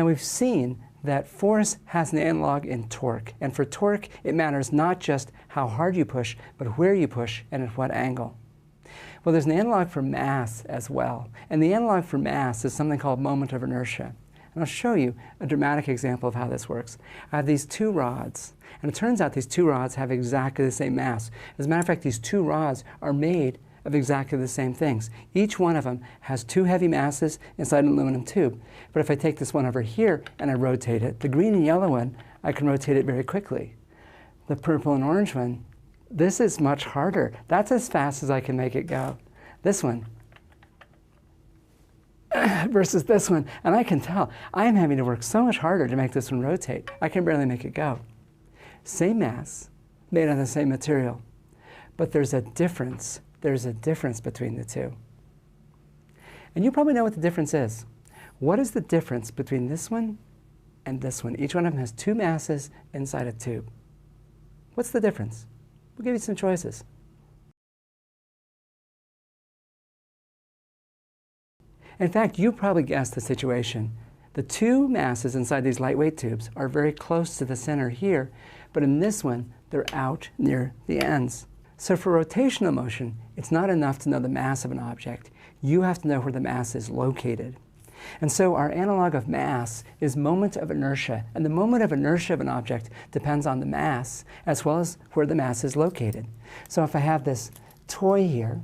And we've seen that force has an analog in torque. And for torque, it matters not just how hard you push, but where you push and at what angle. Well, there's an analog for mass as well. And the analog for mass is something called moment of inertia. And I'll show you a dramatic example of how this works. I have these two rods. And it turns out these two rods have exactly the same mass. As a matter of fact, these two rods are made of exactly the same things. Each one of them has two heavy masses inside an aluminum tube. But if I take this one over here and I rotate it, the green and yellow one, I can rotate it very quickly. The purple and orange one, this is much harder. That's as fast as I can make it go. This one versus this one. And I can tell I am having to work so much harder to make this one rotate. I can barely make it go. Same mass, made on the same material. But there's a difference. There's a difference between the two. And you probably know what the difference is. What is the difference between this one and this one? Each one of them has two masses inside a tube. What's the difference? We'll give you some choices. In fact, you probably guessed the situation. The two masses inside these lightweight tubes are very close to the center here, but in this one, they're out near the ends. So for rotational motion, it's not enough to know the mass of an object. You have to know where the mass is located. And so our analog of mass is moment of inertia. And the moment of inertia of an object depends on the mass as well as where the mass is located. So if I have this toy here,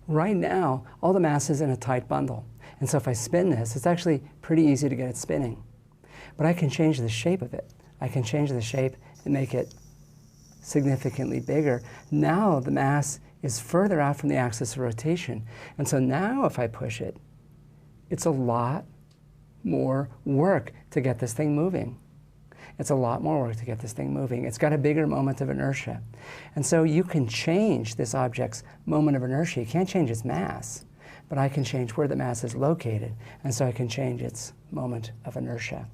right now, all the mass is in a tight bundle. And so if I spin this, it's actually pretty easy to get it spinning. But I can change the shape of it. I can change the shape and make it significantly bigger. Now the mass is further out from the axis of rotation. And so now if I push it, it's a lot more work to get this thing moving. It's a lot more work to get this thing moving. It's got a bigger moment of inertia. And so you can change this object's moment of inertia. You can't change its mass, but I can change where the mass is located. And so I can change its moment of inertia.